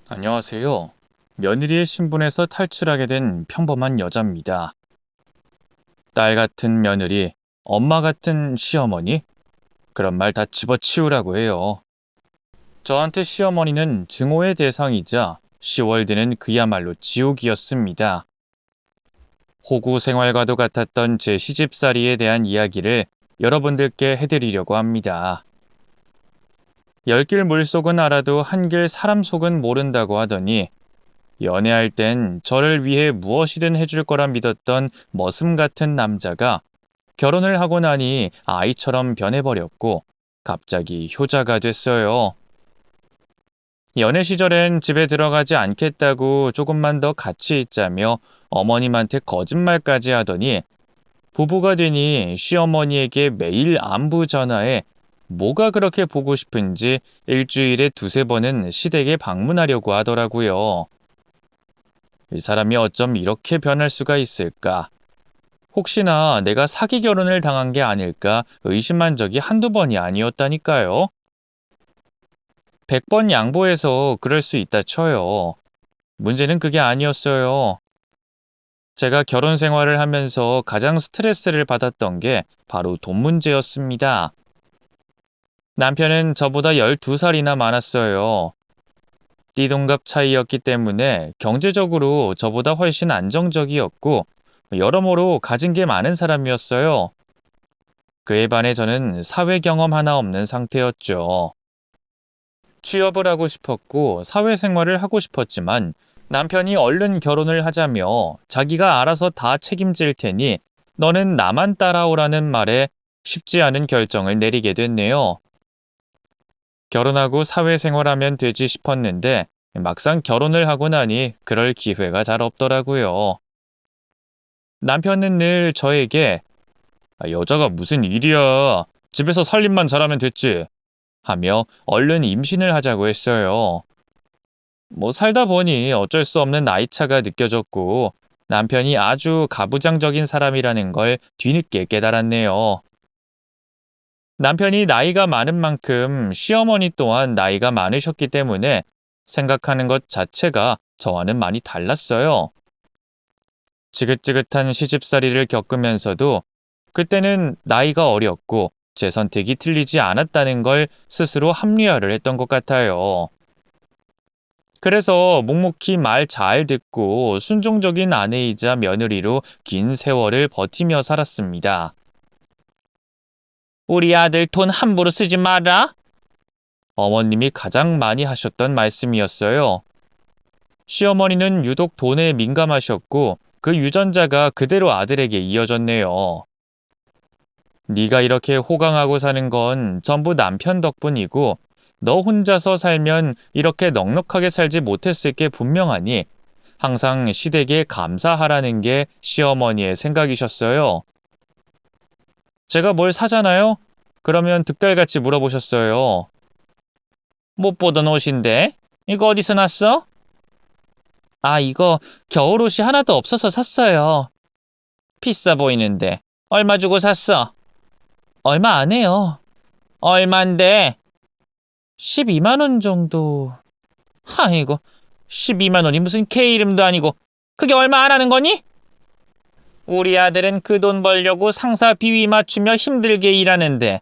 안녕하세요. 며느리의 신분에서 탈출하게 된 평범한 여자입니다. 딸 같은 며느리, 엄마 같은 시어머니? 그런 말 다 집어치우라고 해요. 저한테 시어머니는 증오의 대상이자 시월드는 그야말로 지옥이었습니다. 호구 생활과도 같았던 제 시집살이에 대한 이야기를 여러분들께 해드리려고 합니다. 열길 물속은 알아도 한길 사람 속은 모른다고 하더니 연애할 땐 저를 위해 무엇이든 해줄 거라 믿었던 머슴 같은 남자가 결혼을 하고 나니 아이처럼 변해버렸고 갑자기 효자가 됐어요. 연애 시절엔 집에 들어가지 않겠다고 조금만 더 같이 있자며 어머님한테 거짓말까지 하더니 부부가 되니 시어머니에게 매일 안부 전화해 뭐가 그렇게 보고 싶은지 일주일에 두세 번은 시댁에 방문하려고 하더라고요. 이 사람이 어쩜 이렇게 변할 수가 있을까? 혹시나 내가 사기 결혼을 당한 게 아닐까 의심한 적이 한두 번이 아니었다니까요. 100번 양보해서 그럴 수 있다 쳐요. 문제는 그게 아니었어요. 제가 결혼 생활을 하면서 가장 스트레스를 받았던 게 바로 돈 문제였습니다. 남편은 저보다 12살이나 많았어요. 띠동갑 차이였기 때문에 경제적으로 저보다 훨씬 안정적이었고 여러모로 가진 게 많은 사람이었어요. 그에 반해 저는 사회 경험 하나 없는 상태였죠. 취업을 하고 싶었고 사회생활을 하고 싶었지만 남편이 얼른 결혼을 하자며 자기가 알아서 다 책임질 테니 너는 나만 따라오라는 말에 쉽지 않은 결정을 내리게 됐네요. 결혼하고 사회생활하면 되지 싶었는데 막상 결혼을 하고 나니 그럴 기회가 잘 없더라고요. 남편은 늘 저에게 여자가 무슨 일이야. 집에서 살림만 잘하면 됐지. 하며 얼른 임신을 하자고 했어요. 뭐 살다 보니 어쩔 수 없는 나이차가 느껴졌고 남편이 아주 가부장적인 사람이라는 걸 뒤늦게 깨달았네요. 남편이 나이가 많은 만큼 시어머니 또한 나이가 많으셨기 때문에 생각하는 것 자체가 저와는 많이 달랐어요. 지긋지긋한 시집살이를 겪으면서도 그때는 나이가 어렸고 제 선택이 틀리지 않았다는 걸 스스로 합리화를 했던 것 같아요. 그래서 묵묵히 말 잘 듣고 순종적인 아내이자 며느리로 긴 세월을 버티며 살았습니다. 우리 아들 돈 함부로 쓰지 마라. 어머님이 가장 많이 하셨던 말씀이었어요. 시어머니는 유독 돈에 민감하셨고 그 유전자가 그대로 아들에게 이어졌네요. 네가 이렇게 호강하고 사는 건 전부 남편 덕분이고 너 혼자서 살면 이렇게 넉넉하게 살지 못했을 게 분명하니 항상 시댁에 감사하라는 게 시어머니의 생각이셨어요. 제가 뭘 사잖아요? 그러면 득달같이 물어보셨어요. 못 보던 옷인데? 이거 어디서 났어? 아, 이거 겨울옷이 하나도 없어서 샀어요. 비싸 보이는데. 얼마 주고 샀어? 얼마 안 해요. 얼만데? 12만 원 정도. 아이고, 12만 원이 무슨 K 이름도 아니고 그게 얼마 안 하는 거니? 우리 아들은 그 돈 벌려고 상사 비위 맞추며 힘들게 일하는데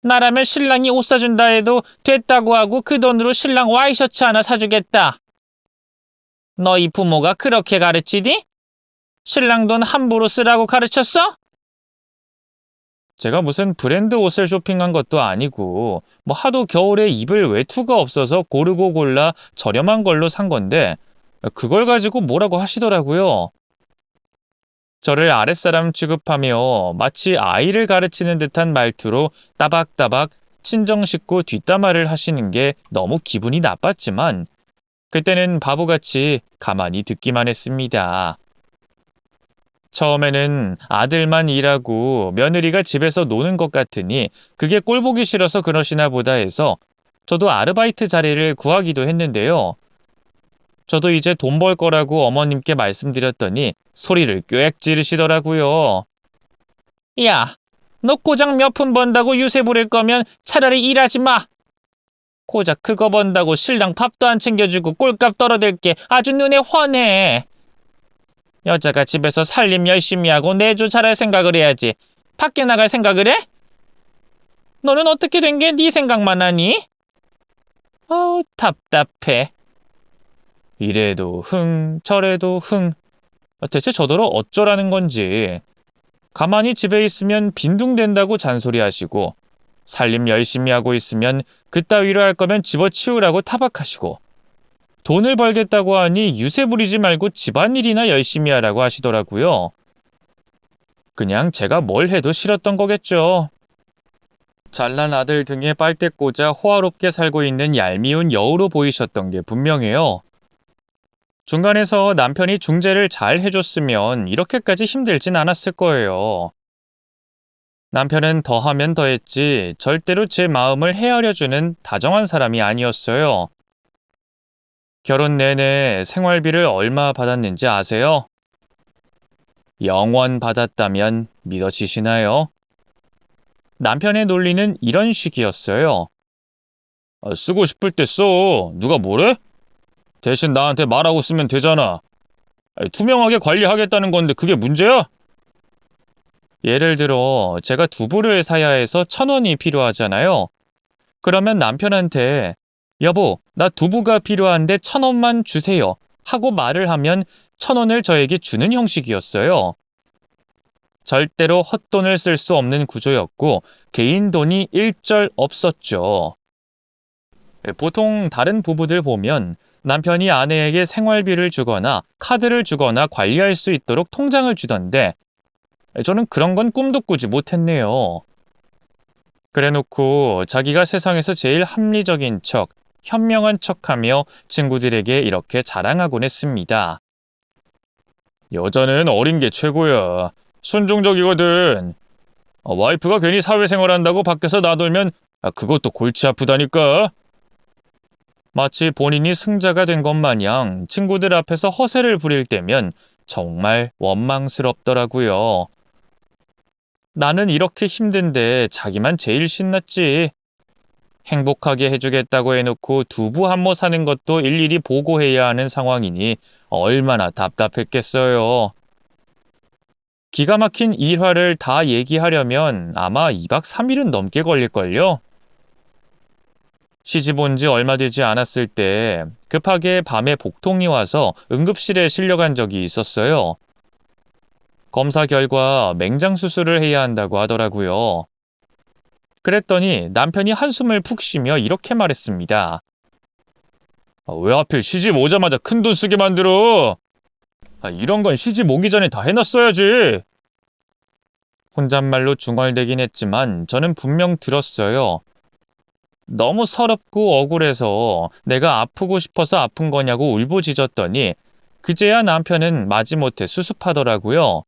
나라면 신랑이 옷 사준다 해도 됐다고 하고 그 돈으로 신랑 와이셔츠 하나 사주겠다. 너희 부모가 그렇게 가르치디? 신랑 돈 함부로 쓰라고 가르쳤어? 제가 무슨 브랜드 옷을 쇼핑한 것도 아니고 뭐 하도 겨울에 입을 외투가 없어서 고르고 골라 저렴한 걸로 산 건데 그걸 가지고 뭐라고 하시더라고요. 저를 아랫사람 취급하며 마치 아이를 가르치는 듯한 말투로 따박따박 친정 식구 뒷담화를 하시는 게 너무 기분이 나빴지만 그때는 바보같이 가만히 듣기만 했습니다. 처음에는 아들만 일하고 며느리가 집에서 노는 것 같으니 그게 꼴보기 싫어서 그러시나 보다 해서 저도 아르바이트 자리를 구하기도 했는데요. 저도 이제 돈 벌 거라고 어머님께 말씀드렸더니 소리를 꽥 지르시더라고요. 야, 너 고작 몇 푼 번다고 유세 부릴 거면 차라리 일하지 마. 고작 그거 번다고 신랑 밥도 안 챙겨주고 꼴값 떨어질 게 아주 눈에 훤해. 여자가 집에서 살림 열심히 하고 내조 잘할 생각을 해야지. 밖에 나갈 생각을 해? 너는 어떻게 된 게 네 생각만 하니? 아우, 답답해. 이래도 흥, 저래도 흥. 대체 저더러 어쩌라는 건지. 가만히 집에 있으면 빈둥댄다고 잔소리하시고, 살림 열심히 하고 있으면 그따위로 할 거면 집어치우라고 타박하시고, 돈을 벌겠다고 하니 유세 부리지 말고 집안일이나 열심히 하라고 하시더라고요. 그냥 제가 뭘 해도 싫었던 거겠죠. 잘난 아들 등에 빨대 꽂아 호화롭게 살고 있는 얄미운 여우로 보이셨던 게 분명해요. 중간에서 남편이 중재를 잘 해줬으면 이렇게까지 힘들진 않았을 거예요. 남편은 더하면 더했지 절대로 제 마음을 헤아려주는 다정한 사람이 아니었어요. 결혼 내내 생활비를 얼마 받았는지 아세요? 0원 받았다면 믿어지시나요? 남편의 논리는 이런 식이었어요. 쓰고 싶을 때 써. 누가 뭐래? 대신 나한테 말하고 쓰면 되잖아. 투명하게 관리하겠다는 건데 그게 문제야? 예를 들어 제가 두부를 사야 해서 1,000원이 필요하잖아요. 그러면 남편한테 여보, 나 두부가 필요한데 1,000원만 주세요 하고 말을 하면 1,000원을 저에게 주는 형식이었어요. 절대로 헛돈을 쓸 수 없는 구조였고 개인 돈이 일절 없었죠. 보통 다른 부부들 보면 남편이 아내에게 생활비를 주거나 카드를 주거나 관리할 수 있도록 통장을 주던데 저는 그런 건 꿈도 꾸지 못했네요. 그래놓고 자기가 세상에서 제일 합리적인 척, 현명한 척하며 친구들에게 이렇게 자랑하곤 했습니다. 여자는 어린 게 최고야. 순종적이거든. 와이프가 괜히 사회생활 한다고 밖에서 나돌면 그것도 골치 아프다니까. 마치 본인이 승자가 된 것 마냥 친구들 앞에서 허세를 부릴 때면 정말 원망스럽더라고요. 나는 이렇게 힘든데 자기만 제일 신났지. 행복하게 해주겠다고 해놓고 두부 한 모 사는 것도 일일이 보고해야 하는 상황이니 얼마나 답답했겠어요. 기가 막힌 일화를 다 얘기하려면 아마 2박 3일은 넘게 걸릴걸요? 시집 온 지 얼마 되지 않았을 때 급하게 밤에 복통이 와서 응급실에 실려간 적이 있었어요. 검사 결과 맹장 수술을 해야 한다고 하더라고요. 그랬더니 남편이 한숨을 푹 쉬며 이렇게 말했습니다. 왜 하필 시집 오자마자 큰돈 쓰게 만들어? 이런 건 시집 오기 전에 다 해놨어야지. 혼잣말로 중얼대긴 했지만 저는 분명 들었어요. 너무 서럽고 억울해서 내가 아프고 싶어서 아픈 거냐고 울부짖었더니 그제야 남편은 마지못해 수습하더라고요.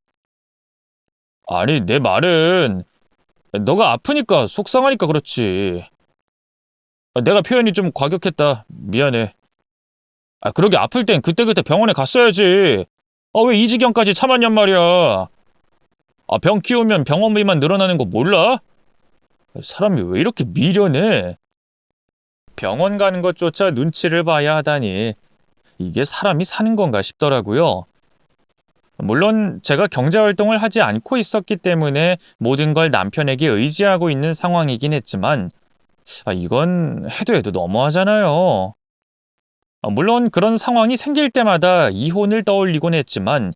아니, 내 말은 너가 아프니까 속상하니까 그렇지. 내가 표현이 좀 과격했다. 미안해. 그러게 아플 땐 그때그때 병원에 갔어야지. 왜 이 지경까지 참았냔 말이야. 병 키우면 병원비만 늘어나는 거 몰라? 사람이 왜 이렇게 미련해? 병원 가는 것조차 눈치를 봐야 하다니 이게 사람이 사는 건가 싶더라고요. 물론 제가 경제활동을 하지 않고 있었기 때문에 모든 걸 남편에게 의지하고 있는 상황이긴 했지만 이건 해도 너무하잖아요. 물론 그런 상황이 생길 때마다 이혼을 떠올리곤 했지만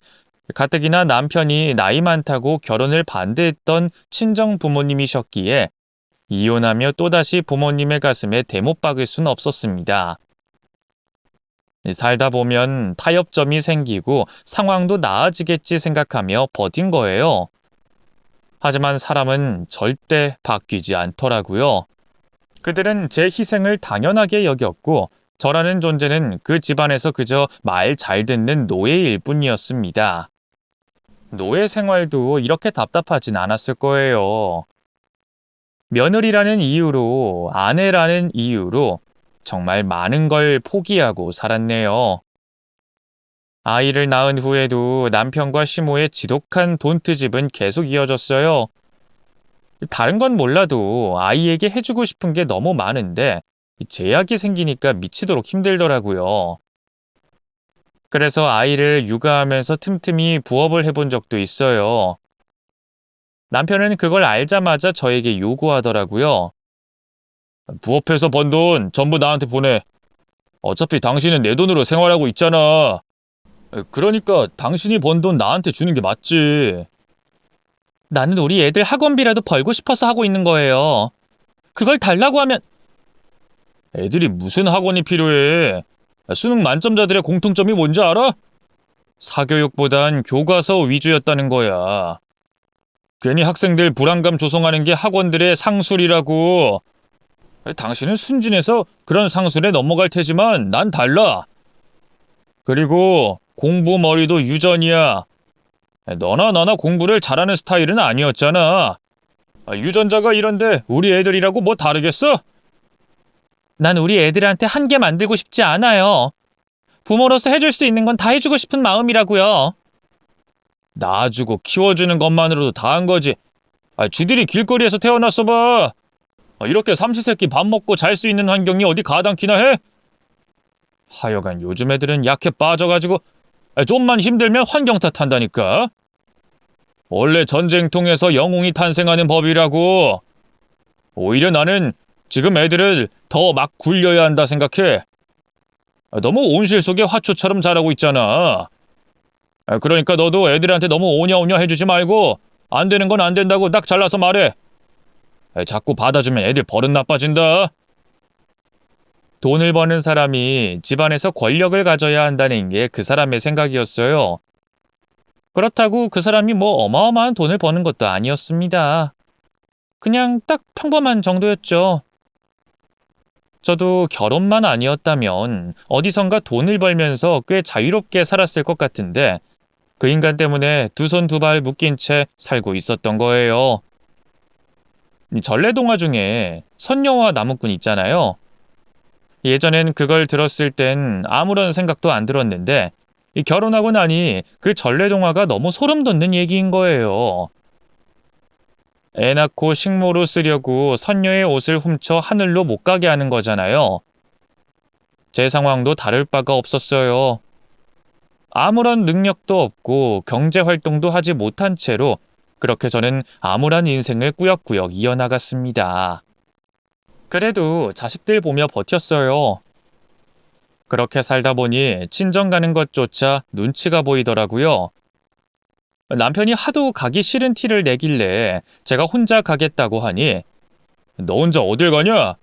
가뜩이나 남편이 나이 많다고 결혼을 반대했던 친정 부모님이셨기에 이혼하며 또다시 부모님의 가슴에 대못 박을 순 없었습니다. 살다 보면 타협점이 생기고 상황도 나아지겠지 생각하며 버틴 거예요. 하지만 사람은 절대 바뀌지 않더라고요. 그들은 제 희생을 당연하게 여겼고 저라는 존재는 그 집안에서 그저 말 잘 듣는 노예일 뿐이었습니다. 노예 생활도 이렇게 답답하진 않았을 거예요. 며느리라는 이유로, 아내라는 이유로 정말 많은 걸 포기하고 살았네요. 아이를 낳은 후에도 남편과 시모의 지독한 돈트집은 계속 이어졌어요. 다른 건 몰라도 아이에게 해주고 싶은 게 너무 많은데 이 제약이 생기니까 미치도록 힘들더라고요. 그래서 아이를 육아하면서 틈틈이 부업을 해본 적도 있어요. 남편은 그걸 알자마자 저에게 요구하더라고요. 부업해서 번 돈 전부 나한테 보내. 어차피 당신은 내 돈으로 생활하고 있잖아. 그러니까 당신이 번 돈 나한테 주는 게 맞지. 나는 우리 애들 학원비라도 벌고 싶어서 하고 있는 거예요. 그걸 달라고 하면 애들이 무슨 학원이 필요해? 수능 만점자들의 공통점이 뭔지 알아? 사교육보단 교과서 위주였다는 거야. 괜히 학생들 불안감 조성하는 게 학원들의 상술이라고. 당신은 순진해서 그런 상술에 넘어갈 테지만 난 달라. 그리고 공부 머리도 유전이야. 너나 나나 공부를 잘하는 스타일은 아니었잖아. 유전자가 이런데 우리 애들이라고 뭐 다르겠어? 난 우리 애들한테 한계 만들고 싶지 않아요. 부모로서 해줄 수 있는 건 다 해주고 싶은 마음이라고요. 낳아주고 키워주는 것만으로도 다 한 거지. 쥐들이 길거리에서 태어났어 봐. 이렇게 삼시세끼 밥 먹고 잘 수 있는 환경이 어디 가당키나 해? 하여간 요즘 애들은 약해 빠져가지고 좀만 힘들면 환경 탓한다니까. 원래 전쟁통에서 영웅이 탄생하는 법이라고. 오히려 나는 지금 애들을 더 막 굴려야 한다 생각해. 너무 온실 속의 화초처럼 자라고 있잖아. 그러니까 너도 애들한테 너무 오냐오냐 해주지 말고 안 되는 건 안 된다고 딱 잘라서 말해. 자꾸 받아주면 애들 버릇 나빠진다. 돈을 버는 사람이 집안에서 권력을 가져야 한다는 게 그 사람의 생각이었어요. 그렇다고 그 사람이 뭐 어마어마한 돈을 버는 것도 아니었습니다. 그냥 딱 평범한 정도였죠. 저도 결혼만 아니었다면 어디선가 돈을 벌면서 꽤 자유롭게 살았을 것 같은데 그 인간 때문에 두 손 두 발 묶인 채 살고 있었던 거예요. 전래동화 중에 선녀와 나무꾼 있잖아요. 예전엔 그걸 들었을 땐 아무런 생각도 안 들었는데 결혼하고 나니 그 전래동화가 너무 소름 돋는 얘기인 거예요. 애 낳고 식모로 쓰려고 선녀의 옷을 훔쳐 하늘로 못 가게 하는 거잖아요. 제 상황도 다를 바가 없었어요. 아무런 능력도 없고 경제활동도 하지 못한 채로 그렇게 저는 암울한 인생을 꾸역꾸역 이어나갔습니다. 그래도 자식들 보며 버텼어요. 그렇게 살다 보니 친정 가는 것조차 눈치가 보이더라고요. 남편이 하도 가기 싫은 티를 내길래 제가 혼자 가겠다고 하니 너 혼자 어딜 가냐?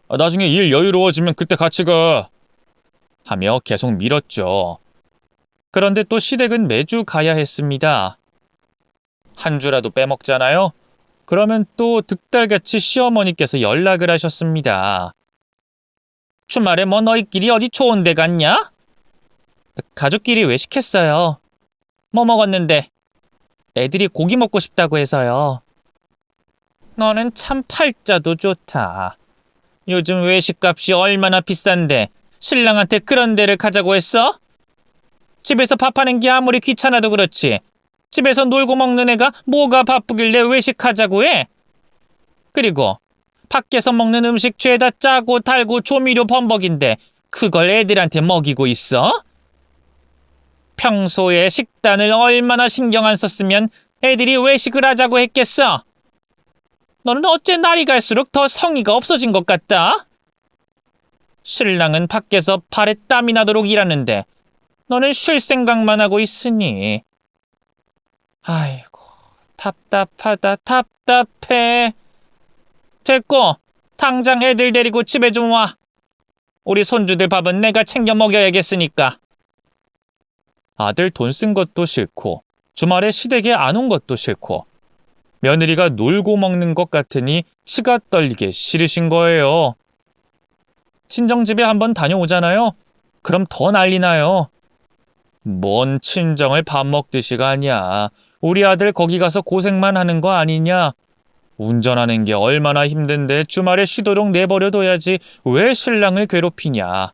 나중에 일 여유로워지면 그때 같이 가. 하며 계속 밀었죠. 그런데 또 시댁은 매주 가야 했습니다. 한 주라도 빼먹잖아요? 그러면 또 득달같이 시어머니께서 연락을 하셨습니다. 주말에 뭐 너희끼리 어디 좋은 데 갔냐? 가족끼리 외식했어요. 뭐 먹었는데? 애들이 고기 먹고 싶다고 해서요. 너는 참 팔자도 좋다. 요즘 외식값이 얼마나 비싼데 신랑한테 그런 데를 가자고 했어? 집에서 밥하는 게 아무리 귀찮아도 그렇지. 집에서 놀고 먹는 애가 뭐가 바쁘길래 외식하자고 해? 그리고 밖에서 먹는 음식 죄다 짜고 달고 조미료 범벅인데 그걸 애들한테 먹이고 있어? 평소에 식단을 얼마나 신경 안 썼으면 애들이 외식을 하자고 했겠어? 너는 어째 날이 갈수록 더 성의가 없어진 것 같다? 신랑은 밖에서 발에 땀이 나도록 일하는데 너는 쉴 생각만 하고 있으니. 아이고, 답답하다, 답답해. 됐고, 당장 애들 데리고 집에 좀 와. 우리 손주들 밥은 내가 챙겨 먹여야겠으니까. 아들 돈 쓴 것도 싫고 주말에 시댁에 안 온 것도 싫고 며느리가 놀고 먹는 것 같으니 치가 떨리게 싫으신 거예요. 친정집에 한번 다녀오잖아요. 그럼 더 난리 나요. 뭔 친정을 밥 먹듯이가 아니야. 우리 아들 거기 가서 고생만 하는 거 아니냐. 운전하는 게 얼마나 힘든데 주말에 쉬도록 내버려둬야지 왜 신랑을 괴롭히냐.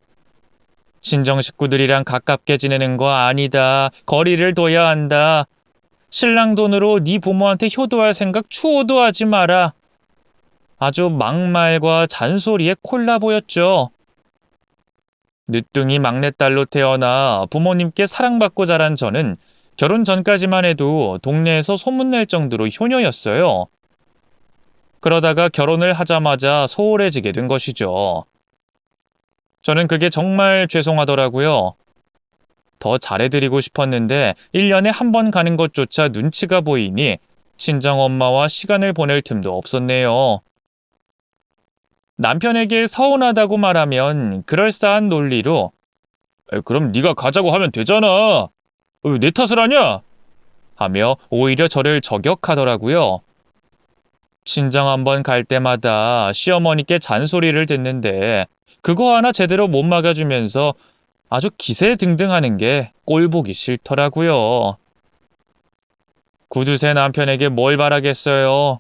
친정 식구들이랑 가깝게 지내는 거 아니다. 거리를 둬야 한다. 신랑 돈으로 네 부모한테 효도할 생각 추호도 하지 마라. 아주 막말과 잔소리의 콜라보였죠. 늦둥이 막내딸로 태어나 부모님께 사랑받고 자란 저는 결혼 전까지만 해도 동네에서 소문낼 정도로 효녀였어요. 그러다가 결혼을 하자마자 소홀해지게 된 것이죠. 저는 그게 정말 죄송하더라고요. 더 잘해드리고 싶었는데 1년에 한 번 가는 것조차 눈치가 보이니 친정엄마와 시간을 보낼 틈도 없었네요. 남편에게 서운하다고 말하면 그럴싸한 논리로 그럼 네가 가자고 하면 되잖아. 왜 내 탓을 하냐? 하며 오히려 저를 저격하더라고요. 친정 한번 갈 때마다 시어머니께 잔소리를 듣는데 그거 하나 제대로 못 막아주면서 아주 기세등등하는 게 꼴보기 싫더라고요. 구두쇠 남편에게 뭘 바라겠어요.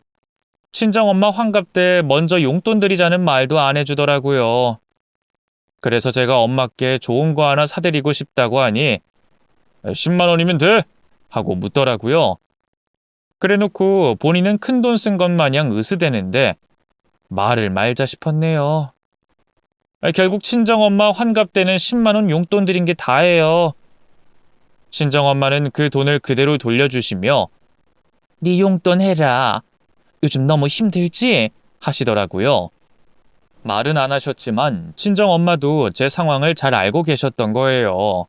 친정엄마 환갑 때 먼저 용돈 드리자는 말도 안 해주더라고요. 그래서 제가 엄마께 좋은 거 하나 사드리고 싶다고 하니 10만 원이면 돼? 하고 묻더라고요. 그래놓고 본인은 큰돈 쓴 것 마냥 으스대는데 말을 말자 싶었네요. 결국 친정엄마 환갑 때는 10만 원 용돈 드린 게 다예요. 친정엄마는 그 돈을 그대로 돌려주시며 네 용돈 해라. 요즘 너무 힘들지? 하시더라고요. 말은 안 하셨지만 친정엄마도 제 상황을 잘 알고 계셨던 거예요.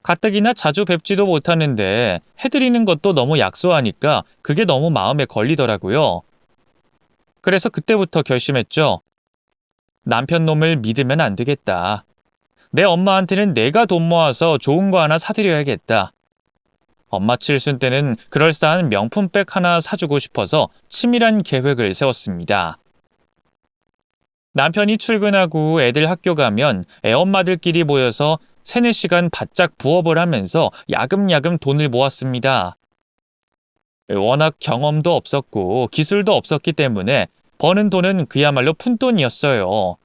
가뜩이나 자주 뵙지도 못하는데 해드리는 것도 너무 약소하니까 그게 너무 마음에 걸리더라고요. 그래서 그때부터 결심했죠. 남편 놈을 믿으면 안 되겠다. 내 엄마한테는 내가 돈 모아서 좋은 거 하나 사드려야겠다. 엄마 칠순 때는 그럴싸한 명품백 하나 사주고 싶어서 치밀한 계획을 세웠습니다. 남편이 출근하고 애들 학교 가면 애엄마들끼리 모여서 3, 4시간 바짝 부업을 하면서 야금야금 돈을 모았습니다. 워낙 경험도 없었고 기술도 없었기 때문에 버는 돈은 그야말로 푼돈이었어요.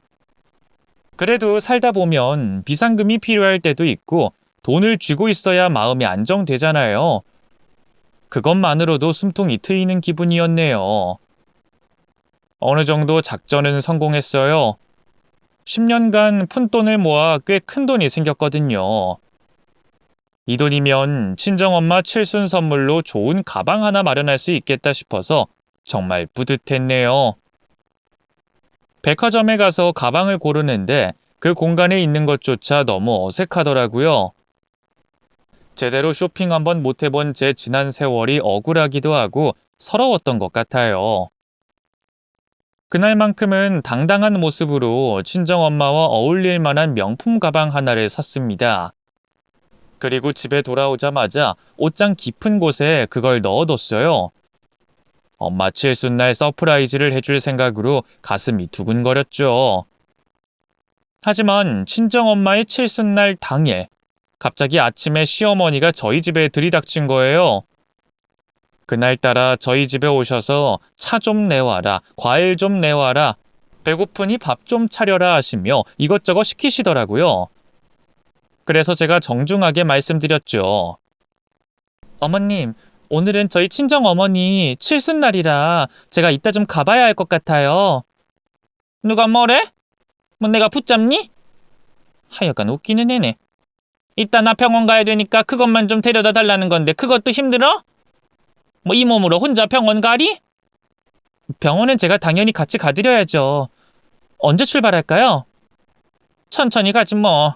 그래도 살다 보면 비상금이 필요할 때도 있고 돈을 쥐고 있어야 마음이 안정되잖아요. 그것만으로도 숨통이 트이는 기분이었네요. 어느 정도 작전은 성공했어요. 10년간 푼돈을 모아 꽤 큰 돈이 생겼거든요. 이 돈이면 친정엄마 칠순 선물로 좋은 가방 하나 마련할 수 있겠다 싶어서 정말 뿌듯했네요. 백화점에 가서 가방을 고르는데 그 공간에 있는 것조차 너무 어색하더라고요. 제대로 쇼핑 한번 못 해본 제 지난 세월이 억울하기도 하고 서러웠던 것 같아요. 그날만큼은 당당한 모습으로 친정엄마와 어울릴 만한 명품 가방 하나를 샀습니다. 그리고 집에 돌아오자마자 옷장 깊은 곳에 그걸 넣어뒀어요. 엄마 칠순날 서프라이즈를 해줄 생각으로 가슴이 두근거렸죠. 하지만 친정엄마의 칠순날 당일, 갑자기 아침에 시어머니가 저희 집에 들이닥친 거예요. 그날따라 저희 집에 오셔서 차 좀 내와라, 과일 좀 내와라, 배고프니 밥 좀 차려라 하시며 이것저것 시키시더라고요. 그래서 제가 정중하게 말씀드렸죠. 어머님, 오늘은 저희 친정어머니 칠순날이라 제가 이따 좀 가봐야 할 것 같아요. 누가 뭐래? 뭐 내가 붙잡니? 하여간 웃기는 애네. 이따 나 병원 가야 되니까 그것만 좀 데려다 달라는 건데 그것도 힘들어? 뭐 이 몸으로 혼자 병원 가리? 병원은 제가 당연히 같이 가드려야죠. 언제 출발할까요? 천천히 가지 뭐.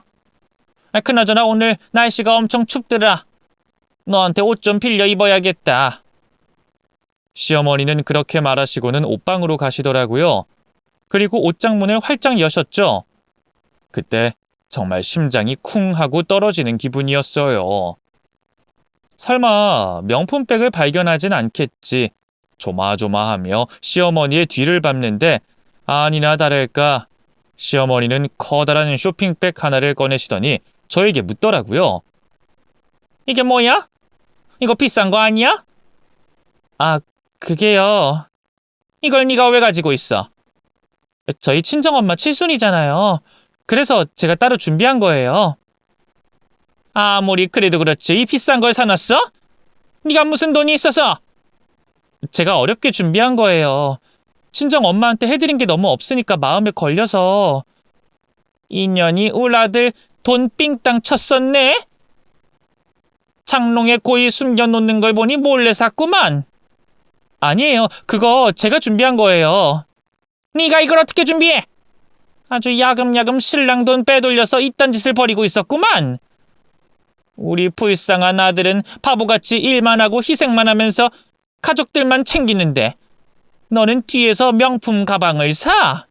그나저나 오늘 날씨가 엄청 춥더라. 너한테 옷 좀 빌려 입어야겠다. 시어머니는 그렇게 말하시고는 옷방으로 가시더라고요. 그리고 옷장 문을 활짝 여셨죠. 그때 정말 심장이 쿵 하고 떨어지는 기분이었어요. 설마 명품백을 발견하진 않겠지. 조마조마하며 시어머니의 뒤를 밟는데 아니나 다를까 시어머니는 커다란 쇼핑백 하나를 꺼내시더니 저에게 묻더라고요. 이게 뭐야? 이거 비싼 거 아니야? 아, 그게요. 이걸 네가 왜 가지고 있어? 저희 친정엄마 칠순이잖아요. 그래서 제가 따로 준비한 거예요. 아무리 그래도 그렇지 이 비싼 걸 사놨어? 네가 무슨 돈이 있어서? 제가 어렵게 준비한 거예요. 친정 엄마한테 해드린 게 너무 없으니까 마음에 걸려서. 인연이 울 아들 돈 삥땅 쳤었네? 장롱에 고이 숨겨놓는 걸 보니 몰래 샀구만. 아니에요. 그거 제가 준비한 거예요. 네가 이걸 어떻게 준비해? 아주 야금야금 신랑 돈 빼돌려서 이딴 짓을 벌이고 있었구만. 우리 불쌍한 아들은 바보같이 일만 하고 희생만 하면서 가족들만 챙기는데 너는 뒤에서 명품 가방을 사?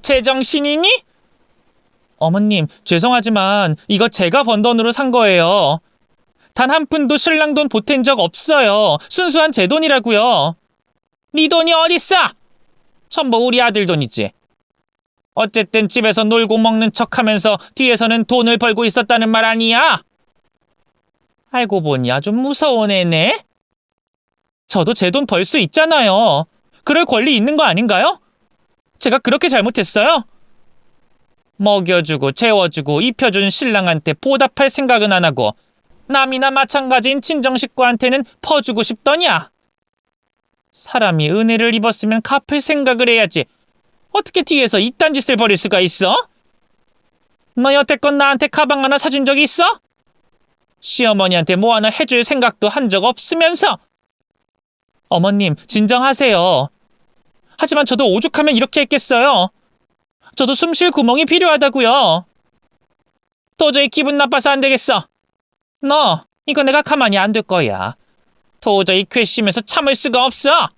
제정신이니? 어머님, 죄송하지만 이거 제가 번 돈으로 산 거예요. 단 한 푼도 신랑 돈 보탠 적 없어요. 순수한 제 돈이라고요. 네 돈이 어딨어? 전부 우리 아들 돈이지. 어쨌든 집에서 놀고 먹는 척하면서 뒤에서는 돈을 벌고 있었다는 말 아니야? 알고 보니 아주 무서운 애네? 저도 제 돈 벌 수 있잖아요. 그럴 권리 있는 거 아닌가요? 제가 그렇게 잘못했어요? 먹여주고 재워주고 입혀준 신랑한테 보답할 생각은 안 하고 남이나 마찬가지인 친정 식구한테는 퍼주고 싶더냐? 사람이 은혜를 입었으면 갚을 생각을 해야지. 어떻게 뒤에서 이딴 짓을 벌일 수가 있어? 너 여태껏 나한테 가방 하나 사준 적이 있어? 시어머니한테 뭐 하나 해줄 생각도 한 적 없으면서. 어머님, 진정하세요. 하지만 저도 오죽하면 이렇게 했겠어요. 저도 숨 쉴 구멍이 필요하다고요. 도저히 기분 나빠서 안 되겠어. 너, 이거 내가 가만히 안 둘 거야. 도저히 괘씸해서 참을 수가 없어.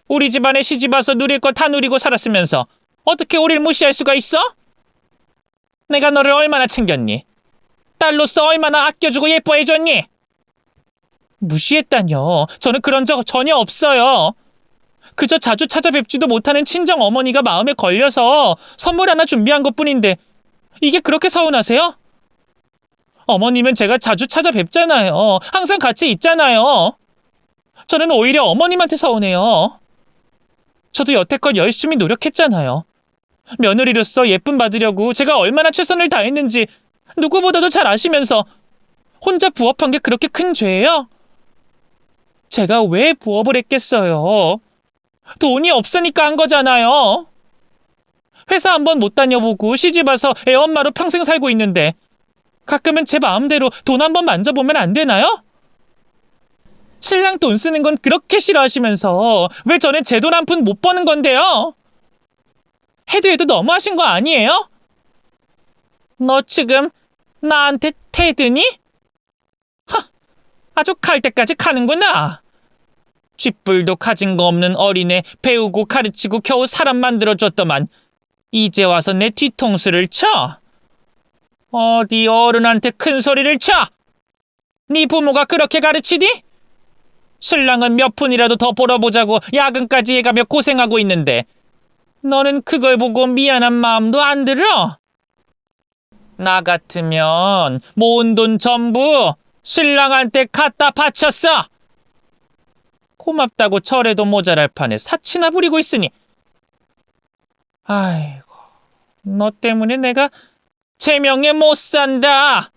우리 집안에 시집와서 누릴 거 다 누리고 살았으면서 어떻게 우릴 무시할 수가 있어? 내가 너를 얼마나 챙겼니? 딸로서 얼마나 아껴주고 예뻐해줬니? 무시했다뇨. 저는 그런 적 전혀 없어요. 그저 자주 찾아뵙지도 못하는 친정 어머니가 마음에 걸려서 선물 하나 준비한 것뿐인데 이게 그렇게 서운하세요? 어머님은 제가 자주 찾아뵙잖아요. 항상 같이 있잖아요. 저는 오히려 어머님한테 서운해요. 저도 여태껏 열심히 노력했잖아요. 며느리로서 예쁨 받으려고 제가 얼마나 최선을 다했는지 누구보다도 잘 아시면서 혼자 부업한 게 그렇게 큰 죄예요? 제가 왜 부업을 했겠어요? 돈이 없으니까 한 거잖아요. 회사 한번 못 다녀보고 시집와서 애엄마로 평생 살고 있는데 가끔은 제 마음대로 돈 한번 만져보면 안 되나요? 신랑 돈 쓰는 건 그렇게 싫어하시면서 왜 저는 제 돈 한 푼 못 버는 건데요? 해도 너무하신 거 아니에요? 너 지금 나한테 태드니? 아주 갈 때까지 가는구나. 쥐뿔도 가진 거 없는 어린애 배우고 가르치고 겨우 사람 만들어줬더만 이제 와서 내 뒤통수를 쳐? 어디 어른한테 큰 소리를 쳐? 네 부모가 그렇게 가르치디? 신랑은 몇 푼이라도 더 벌어보자고 야근까지 해가며 고생하고 있는데 너는 그걸 보고 미안한 마음도 안 들어? 나 같으면 모은 돈 전부 신랑한테 갖다 바쳤어. 고맙다고 절에도 모자랄 판에 사치나 부리고 있으니. 아이고, 너 때문에 내가 제명에 못 산다.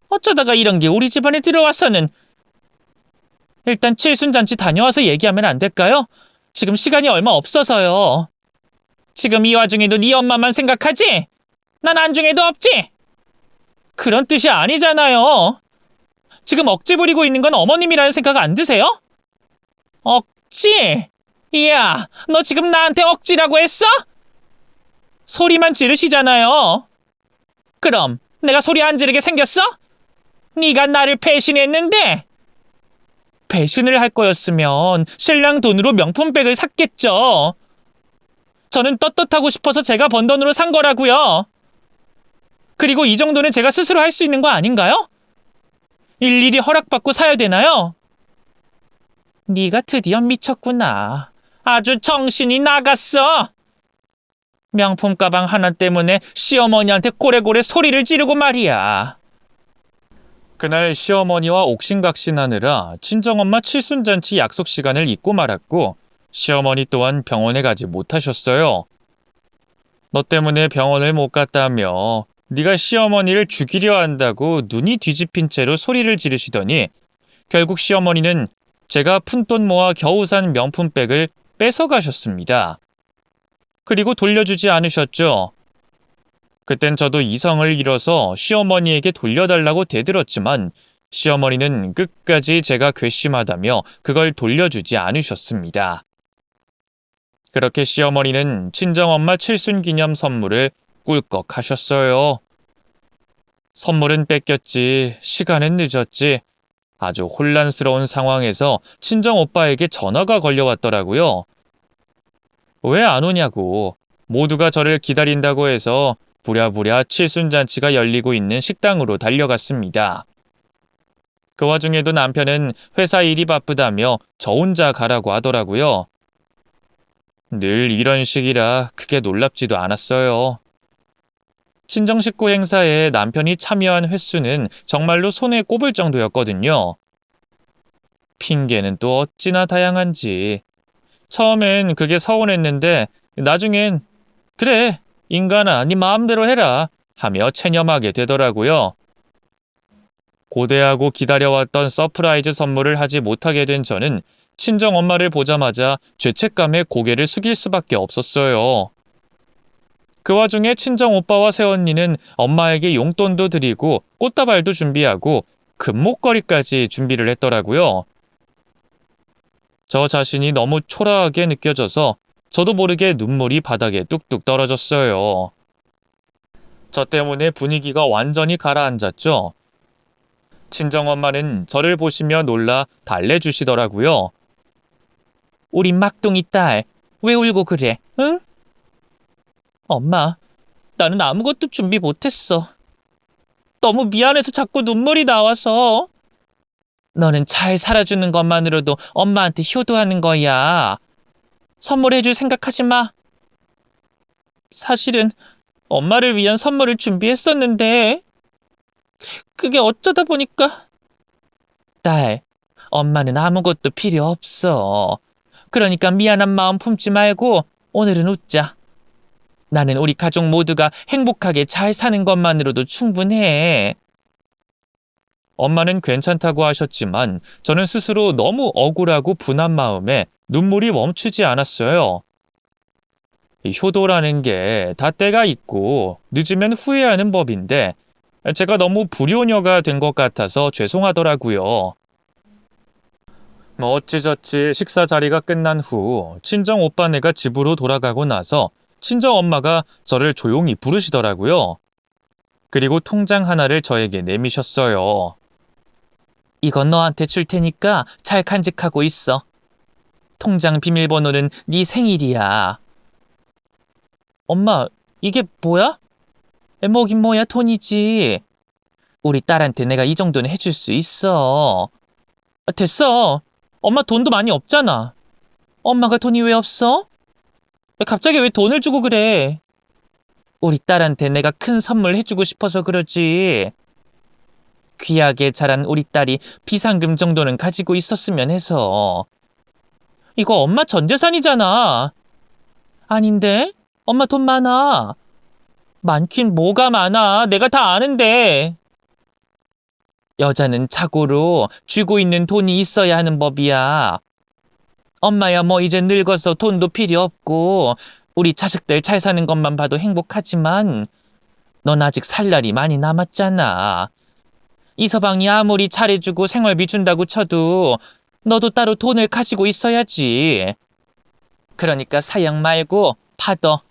어쩌다가 이런 게 우리 집안에 들어와서는. 일단 칠순잔치 다녀와서 얘기하면 안 될까요? 지금 시간이 얼마 없어서요. 지금 이 와중에도 네 엄마만 생각하지? 난 안중에도 없지? 그런 뜻이 아니잖아요. 지금 억지 부리고 있는 건 어머님이라는 생각 안 드세요? 억지? 이야, 너 지금 나한테 억지라고 했어? 소리만 지르시잖아요. 그럼 내가 소리 안 지르게 생겼어? 네가 나를 배신했는데. 배신을 할 거였으면 신랑 돈으로 명품백을 샀겠죠. 저는 떳떳하고 싶어서 제가 번 돈으로 산 거라고요. 그리고 이 정도는 제가 스스로 할 수 있는 거 아닌가요? 일일이 허락받고 사야 되나요? 네가 드디어 미쳤구나. 아주 정신이 나갔어. 명품 가방 하나 때문에 시어머니한테 고래고래 소리를 지르고 말이야. 그날 시어머니와 옥신각신하느라 친정엄마 칠순잔치 약속 시간을 잊고 말았고 시어머니 또한 병원에 가지 못하셨어요. 너 때문에 병원을 못 갔다며 네가 시어머니를 죽이려 한다고 눈이 뒤집힌 채로 소리를 지르시더니 결국 시어머니는 제가 푼돈 모아 겨우 산 명품백을 뺏어가셨습니다. 그리고 돌려주지 않으셨죠. 그땐 저도 이성을 잃어서 시어머니에게 돌려달라고 대들었지만 시어머니는 끝까지 제가 괘씸하다며 그걸 돌려주지 않으셨습니다. 그렇게 시어머니는 친정엄마 칠순기념 선물을 꿀꺽 하셨어요. 선물은 뺏겼지, 시간은 늦었지. 아주 혼란스러운 상황에서 친정오빠에게 전화가 걸려왔더라고요. 왜 안 오냐고, 모두가 저를 기다린다고 해서 부랴부랴 칠순잔치가 열리고 있는 식당으로 달려갔습니다. 그 와중에도 남편은 회사 일이 바쁘다며 저 혼자 가라고 하더라고요. 늘 이런 식이라 크게 놀랍지도 않았어요. 친정 식구 행사에 남편이 참여한 횟수는 정말로 손에 꼽을 정도였거든요. 핑계는 또 어찌나 다양한지. 처음엔 그게 서운했는데 나중엔 그래, 인간아, 네 마음대로 해라 하며 체념하게 되더라고요. 고대하고 기다려왔던 서프라이즈 선물을 하지 못하게 된 저는 친정엄마를 보자마자 죄책감에 고개를 숙일 수밖에 없었어요. 그 와중에 친정오빠와 새언니는 엄마에게 용돈도 드리고 꽃다발도 준비하고 금목걸이까지 준비를 했더라고요. 저 자신이 너무 초라하게 느껴져서 저도 모르게 눈물이 바닥에 뚝뚝 떨어졌어요. 저 때문에 분위기가 완전히 가라앉았죠. 친정엄마는 저를 보시며 놀라 달래주시더라고요. 우리 막둥이 딸, 왜 울고 그래, 응? 엄마, 나는 아무것도 준비 못했어. 너무 미안해서 자꾸 눈물이 나와서. 너는 잘 살아주는 것만으로도 엄마한테 효도하는 거야. 선물해줄 생각하지 마. 사실은 엄마를 위한 선물을 준비했었는데 그게 어쩌다 보니까. 딸, 엄마는 아무것도 필요 없어. 그러니까 미안한 마음 품지 말고 오늘은 웃자. 나는 우리 가족 모두가 행복하게 잘 사는 것만으로도 충분해. 엄마는 괜찮다고 하셨지만 저는 스스로 너무 억울하고 분한 마음에 눈물이 멈추지 않았어요. 이 효도라는 게 다 때가 있고 늦으면 후회하는 법인데 제가 너무 불효녀가 된 것 같아서 죄송하더라고요. 어찌저찌 식사 자리가 끝난 후 친정 오빠네가 집으로 돌아가고 나서 친정 엄마가 저를 조용히 부르시더라고요. 그리고 통장 하나를 저에게 내미셨어요. 이건 너한테 줄 테니까 잘 간직하고 있어. 통장 비밀번호는 네 생일이야. 엄마, 이게 뭐야? 뭐긴 뭐야, 돈이지. 우리 딸한테 내가 이 정도는 해줄 수 있어. 됐어. 엄마 돈도 많이 없잖아. 엄마가 돈이 왜 없어? 갑자기 왜 돈을 주고 그래? 우리 딸한테 내가 큰 선물 해주고 싶어서 그러지. 귀하게 자란 우리 딸이 비상금 정도는 가지고 있었으면 해서. 이거 엄마 전 재산이잖아. 아닌데? 엄마 돈 많아. 많긴 뭐가 많아. 내가 다 아는데. 여자는 자고로 쥐고 있는 돈이 있어야 하는 법이야. 엄마야 뭐 이제 늙어서 돈도 필요 없고 우리 자식들 잘 사는 것만 봐도 행복하지만 넌 아직 살 날이 많이 남았잖아. 이서방이 아무리 잘해주고 생활비 준다고 쳐도 너도 따로 돈을 가지고 있어야지. 그러니까 사양 말고 받아.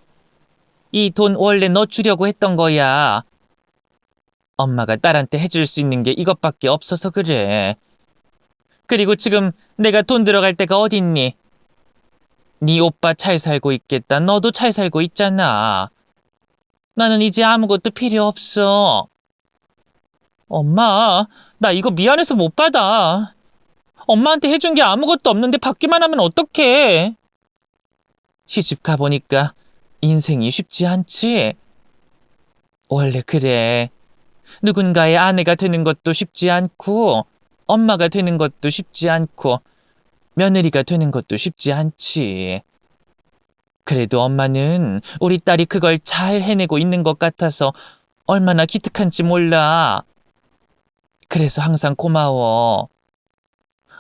이 돈 원래 너 주려고 했던 거야. 엄마가 딸한테 해줄 수 있는 게 이것밖에 없어서 그래. 그리고 지금 내가 돈 들어갈 데가 어딨니? 네 오빠 잘 살고 있겠다. 너도 잘 살고 있잖아. 나는 이제 아무것도 필요 없어. 엄마, 나 이거 미안해서 못 받아. 엄마한테 해준 게 아무것도 없는데 받기만 하면 어떡해? 시집 가보니까 인생이 쉽지 않지? 원래 그래. 누군가의 아내가 되는 것도 쉽지 않고 엄마가 되는 것도 쉽지 않고 며느리가 되는 것도 쉽지 않지. 그래도 엄마는 우리 딸이 그걸 잘 해내고 있는 것 같아서 얼마나 기특한지 몰라. 그래서 항상 고마워.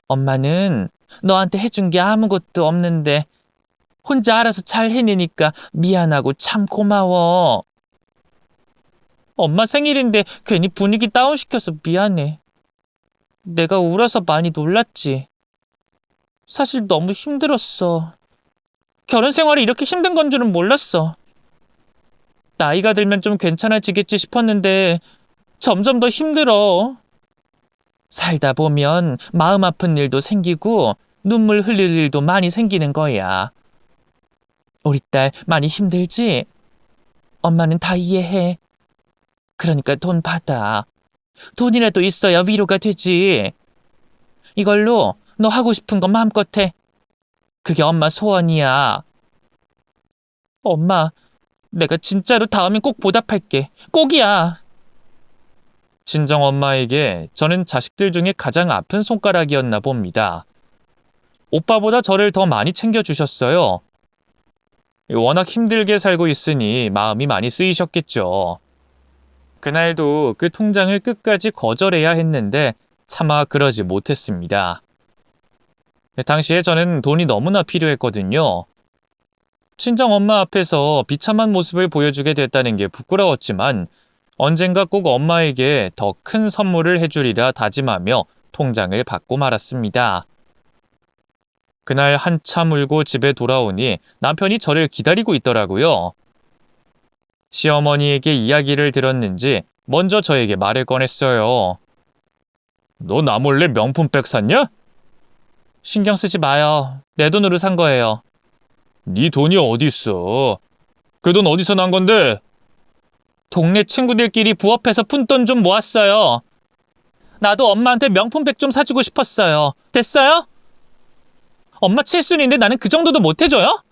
엄마는 너한테 해준 게 아무것도 없는데 혼자 알아서 잘 해내니까 미안하고 참 고마워. 엄마 생일인데 괜히 분위기 다운시켜서 미안해. 내가 울어서 많이 놀랐지. 사실 너무 힘들었어. 결혼 생활이 이렇게 힘든 건 줄은 몰랐어. 나이가 들면 좀 괜찮아지겠지 싶었는데 점점 더 힘들어. 살다 보면 마음 아픈 일도 생기고 눈물 흘릴 일도 많이 생기는 거야. 우리 딸 많이 힘들지? 엄마는 다 이해해. 그러니까 돈 받아. 돈이라도 있어야 위로가 되지. 이걸로 너 하고 싶은 거 마음껏 해. 그게 엄마 소원이야. 엄마, 내가 진짜로 다음엔 꼭 보답할게. 꼭이야. 친정 엄마에게 저는 자식들 중에 가장 아픈 손가락이었나 봅니다. 오빠보다 저를 더 많이 챙겨주셨어요. 워낙 힘들게 살고 있으니 마음이 많이 쓰이셨겠죠. 그날도 그 통장을 끝까지 거절해야 했는데 차마 그러지 못했습니다. 당시에 저는 돈이 너무나 필요했거든요. 친정 엄마 앞에서 비참한 모습을 보여주게 됐다는 게 부끄러웠지만 언젠가 꼭 엄마에게 더 큰 선물을 해주리라 다짐하며 통장을 받고 말았습니다. 그날 한참 울고 집에 돌아오니 남편이 저를 기다리고 있더라고요. 시어머니에게 이야기를 들었는지 먼저 저에게 말을 꺼냈어요. 너 나 몰래 명품백 샀냐? 신경 쓰지 마요. 내 돈으로 산 거예요. 네 돈이 어딨어? 그 돈 어디서 난 건데? 동네 친구들끼리 부업해서 푼 돈 좀 모았어요. 나도 엄마한테 명품백 좀 사주고 싶었어요. 됐어요? 엄마 칠순인데 나는 그 정도도 못 해줘요?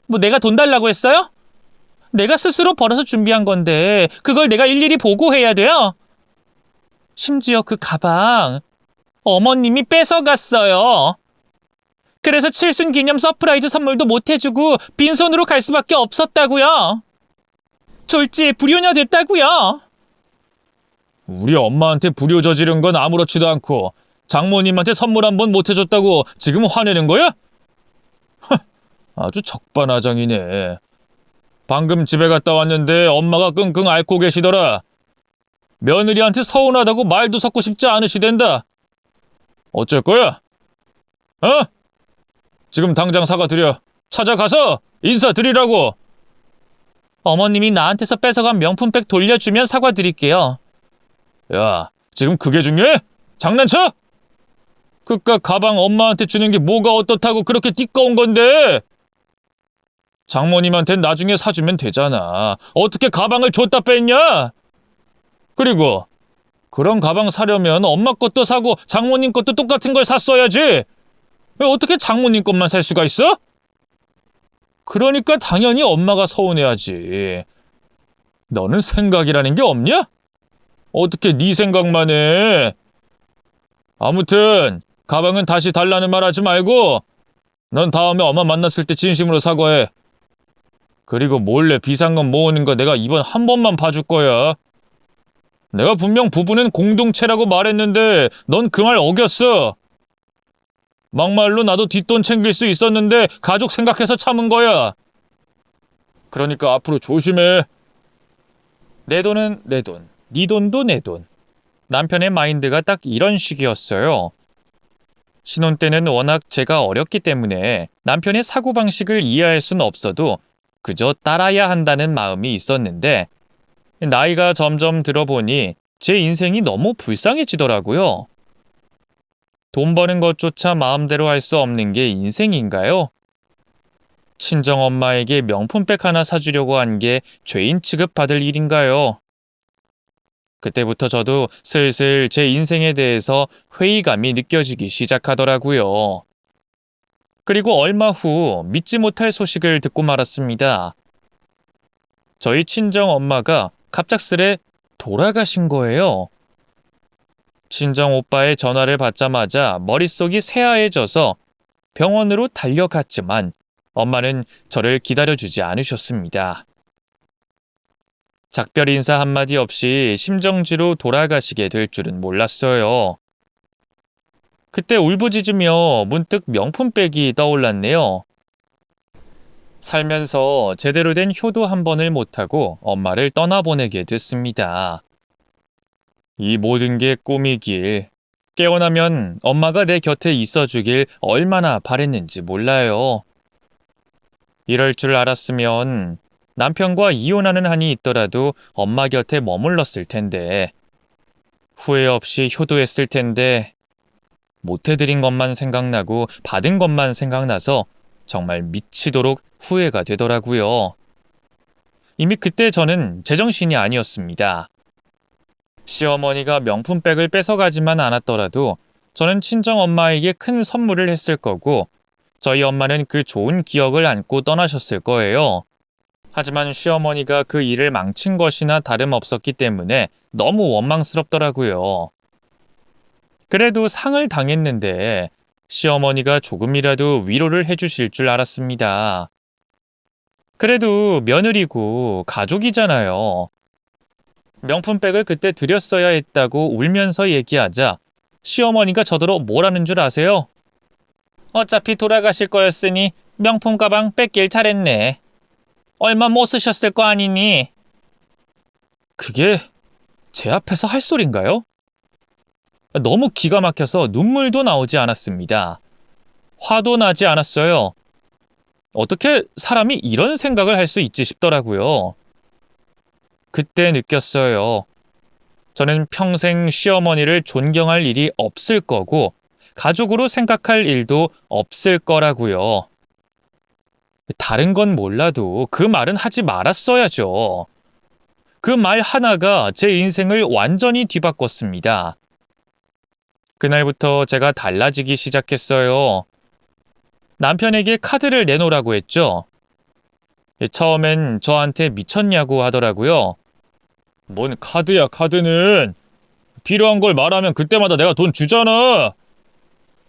뭐 내가 돈 달라고 했어요? 내가 스스로 벌어서 준비한 건데 그걸 내가 일일이 보고해야 돼요? 심지어 그 가방 어머님이 뺏어갔어요. 그래서 칠순 기념 서프라이즈 선물도 못 해주고 빈손으로 갈 수밖에 없었다고요. 졸지에 불효녀 됐다고요. 우리 엄마한테 불효 저지른 건 아무렇지도 않고 장모님한테 선물 한 번 못 해줬다고 지금 화내는 거야? 아주 적반하장이네. 방금 집에 갔다 왔는데 엄마가 끙끙 앓고 계시더라. 며느리한테 서운하다고 말도 섞고 싶지 않으시댄다. 어쩔 거야? 어? 지금 당장 사과드려. 찾아가서 인사드리라고. 어머님이 나한테서 뺏어간 명품백 돌려주면 사과드릴게요. 야, 지금 그게 중요해? 장난쳐? 그깟 가방 엄마한테 주는 게 뭐가 어떻다고 그렇게 띠꺼운 건데? 장모님한텐 나중에 사주면 되잖아. 어떻게 가방을 줬다 뺐냐? 그리고 그런 가방 사려면 엄마 것도 사고 장모님 것도 똑같은 걸 샀어야지. 왜 어떻게 장모님 것만 살 수가 있어? 그러니까 당연히 엄마가 서운해하지. 너는 생각이라는 게 없냐? 어떻게 네 생각만 해? 아무튼 가방은 다시 달라는 말 하지 말고 넌 다음에 엄마 만났을 때 진심으로 사과해. 그리고 몰래 비상금 모으는 거 내가 이번 한 번만 봐줄 거야. 내가 분명 부부는 공동체라고 말했는데 넌 그 말 어겼어. 막말로 나도 뒷돈 챙길 수 있었는데 가족 생각해서 참은 거야. 그러니까 앞으로 조심해. 내 돈은 내 돈, 네 돈도 내 돈. 남편의 마인드가 딱 이런 식이었어요. 신혼 때는 워낙 제가 어렸기 때문에 남편의 사고방식을 이해할 수는 없어도 그저 따라야 한다는 마음이 있었는데 나이가 점점 들어보니 제 인생이 너무 불쌍해지더라고요. 돈 버는 것조차 마음대로 할 수 없는 게 인생인가요? 친정엄마에게 명품백 하나 사주려고 한 게 죄인 취급받을 일인가요? 그때부터 저도 슬슬 제 인생에 대해서 회의감이 느껴지기 시작하더라고요. 그리고 얼마 후 믿지 못할 소식을 듣고 말았습니다. 저희 친정엄마가 갑작스레 돌아가신 거예요. 친정 오빠의 전화를 받자마자 머릿속이 새하얘져서 병원으로 달려갔지만 엄마는 저를 기다려주지 않으셨습니다. 작별 인사 한마디 없이 심정지로 돌아가시게 될 줄은 몰랐어요. 그때 울부짖으며 문득 명품백이 떠올랐네요. 살면서 제대로 된 효도 한 번을 못하고 엄마를 떠나보내게 됐습니다. 이 모든 게 꿈이길. 깨어나면 엄마가 내 곁에 있어주길 얼마나 바랬는지 몰라요. 이럴 줄 알았으면 남편과 이혼하는 한이 있더라도 엄마 곁에 머물렀을 텐데, 후회 없이 효도했을 텐데, 못해드린 것만 생각나고 받은 것만 생각나서 정말 미치도록 후회가 되더라고요. 이미 그때 저는 제정신이 아니었습니다. 시어머니가 명품백을 뺏어가지만 않았더라도 저는 친정엄마에게 큰 선물을 했을 거고, 저희 엄마는 그 좋은 기억을 안고 떠나셨을 거예요. 하지만 시어머니가 그 일을 망친 것이나 다름없었기 때문에 너무 원망스럽더라고요. 그래도 상을 당했는데 시어머니가 조금이라도 위로를 해주실 줄 알았습니다. 그래도 며느리고 가족이잖아요. 명품백을 그때 드렸어야 했다고 울면서 얘기하자 시어머니가 저더러 뭐라는 줄 아세요? 어차피 돌아가실 거였으니 명품 가방 뺏길 차랬네. 얼마 못 쓰셨을 거 아니니? 그게 제 앞에서 할 소린가요? 너무 기가 막혀서 눈물도 나오지 않았습니다. 화도 나지 않았어요. 어떻게 사람이 이런 생각을 할 수 있지 싶더라고요. 그때 느꼈어요. 저는 평생 시어머니를 존경할 일이 없을 거고 가족으로 생각할 일도 없을 거라고요. 다른 건 몰라도 그 말은 하지 말았어야죠. 그 말 하나가 제 인생을 완전히 뒤바꿨습니다. 그날부터 제가 달라지기 시작했어요. 남편에게 카드를 내놓으라고 했죠. 처음엔 저한테 미쳤냐고 하더라고요. 뭔 카드야, 카드는. 필요한 걸 말하면 그때마다 내가 돈 주잖아.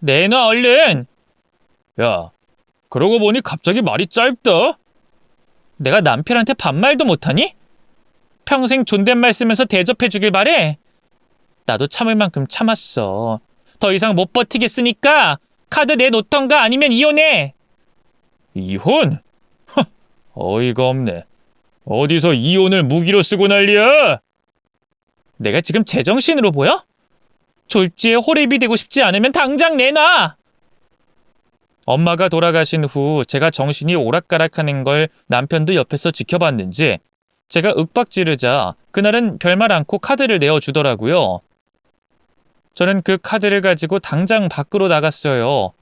내놔, 얼른. 야, 그러고 보니 갑자기 말이 짧다. 내가 남편한테 반말도 못하니? 평생 존댓말 쓰면서 대접해주길 바래. 나도 참을 만큼 참았어. 더 이상 못 버티겠으니까 카드 내놓던가 아니면 이혼해. 이혼? 어이가 없네. 어디서 이혼을 무기로 쓰고 난리야? 내가 지금 제정신으로 보여? 졸지에 호랩이 되고 싶지 않으면 당장 내놔! 엄마가 돌아가신 후 제가 정신이 오락가락하는 걸 남편도 옆에서 지켜봤는지 제가 윽박지르자 그날은 별말 않고 카드를 내어주더라고요. 저는 그 카드를 가지고 당장 밖으로 나갔어요.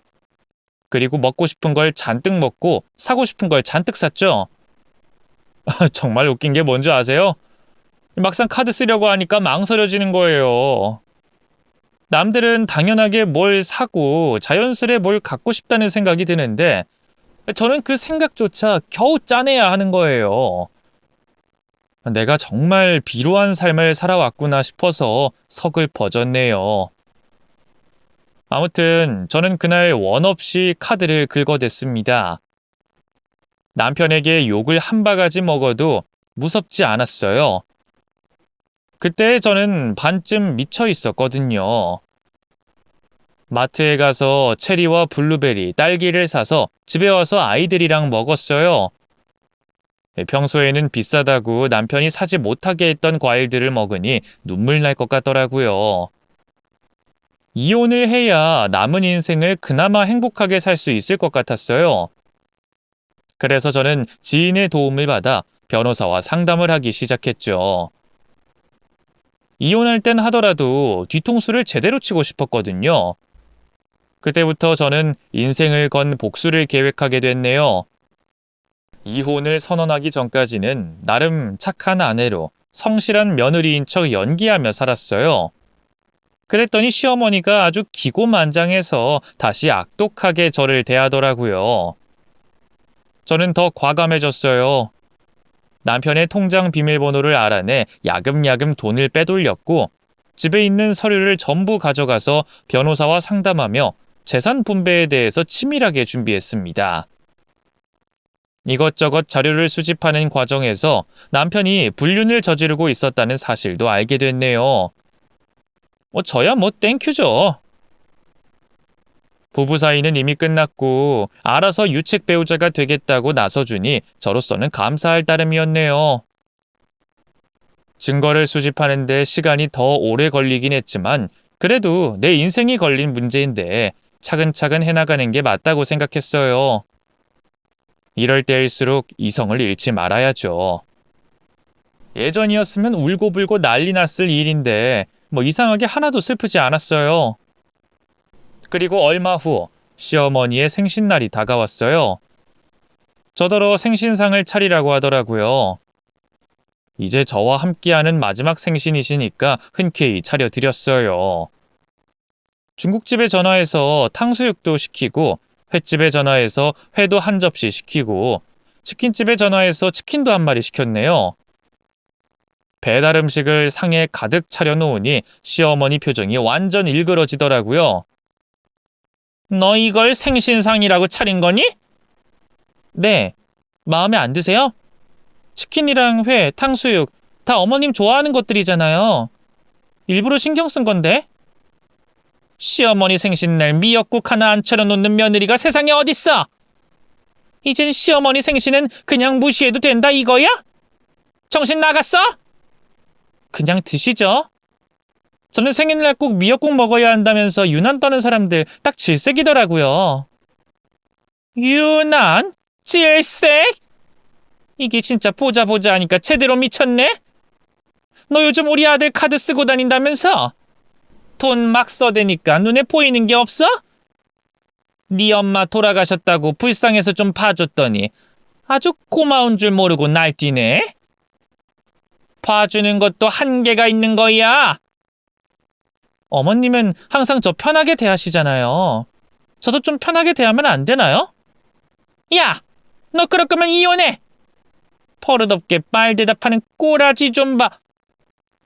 그리고 먹고 싶은 걸 잔뜩 먹고 사고 싶은 걸 잔뜩 샀죠. 정말 웃긴 게 뭔지 아세요? 막상 카드 쓰려고 하니까 망설여지는 거예요. 남들은 당연하게 뭘 사고 자연스레 뭘 갖고 싶다는 생각이 드는데 저는 그 생각조차 겨우 짜내야 하는 거예요. 내가 정말 비루한 삶을 살아왔구나 싶어서 서글퍼졌네요. 아무튼 저는 그날 원 없이 카드를 긁어댔습니다. 남편에게 욕을 한 바가지 먹어도 무섭지 않았어요. 그때 저는 반쯤 미쳐 있었거든요. 마트에 가서 체리와 블루베리, 딸기를 사서 집에 와서 아이들이랑 먹었어요. 평소에는 비싸다고 남편이 사지 못하게 했던 과일들을 먹으니 눈물 날 것 같더라고요. 이혼을 해야 남은 인생을 그나마 행복하게 살 수 있을 것 같았어요. 그래서 저는 지인의 도움을 받아 변호사와 상담을 하기 시작했죠. 이혼할 땐 하더라도 뒤통수를 제대로 치고 싶었거든요. 그때부터 저는 인생을 건 복수를 계획하게 됐네요. 이혼을 선언하기 전까지는 나름 착한 아내로 성실한 며느리인 척 연기하며 살았어요. 그랬더니 시어머니가 아주 기고만장해서 다시 악독하게 저를 대하더라고요. 저는 더 과감해졌어요. 남편의 통장 비밀번호를 알아내 야금야금 돈을 빼돌렸고 집에 있는 서류를 전부 가져가서 변호사와 상담하며 재산 분배에 대해서 치밀하게 준비했습니다. 이것저것 자료를 수집하는 과정에서 남편이 불륜을 저지르고 있었다는 사실도 알게 됐네요. 저야 뭐 땡큐죠. 부부 사이는 이미 끝났고 알아서 유책 배우자가 되겠다고 나서주니 저로서는 감사할 따름이었네요. 증거를 수집하는데 시간이 더 오래 걸리긴 했지만 그래도 내 인생이 걸린 문제인데 차근차근 해나가는 게 맞다고 생각했어요. 이럴 때일수록 이성을 잃지 말아야죠. 예전이었으면 울고불고 난리 났을 일인데 뭐 이상하게 하나도 슬프지 않았어요. 그리고 얼마 후 시어머니의 생신날이 다가왔어요. 저더러 생신상을 차리라고 하더라고요. 이제 저와 함께하는 마지막 생신이시니까 흔쾌히 차려드렸어요. 중국집에 전화해서 탕수육도 시키고 횟집에 전화해서 회도 한 접시 시키고 치킨집에 전화해서 치킨도 한 마리 시켰네요. 배달 음식을 상에 가득 차려놓으니 시어머니 표정이 완전 일그러지더라고요. 너 이걸 생신상이라고 차린 거니? 네. 마음에 안 드세요? 치킨이랑 회, 탕수육 다 어머님 좋아하는 것들이잖아요. 일부러 신경 쓴 건데. 시어머니 생신날 미역국 하나 안 차려놓는 며느리가 세상에 어딨어? 이젠 시어머니 생신은 그냥 무시해도 된다 이거야? 정신 나갔어? 그냥 드시죠. 저는 생일날 꼭 미역국 먹어야 한다면서 유난 떠는 사람들 딱 질색이더라고요. 유난? 질색? 이게 진짜 보자 하니까 제대로 미쳤네? 너 요즘 우리 아들 카드 쓰고 다닌다면서? 돈 막 써대니까 눈에 보이는 게 없어? 네 엄마 돌아가셨다고 불쌍해서 좀 봐줬더니 아주 고마운 줄 모르고 날뛰네? 봐주는 것도 한계가 있는 거야. 어머님은 항상 저 편하게 대하시잖아요. 저도 좀 편하게 대하면 안 되나요? 야! 너 그럴 거면 이혼해! 버릇없게 말 대답하는 꼬라지 좀 봐.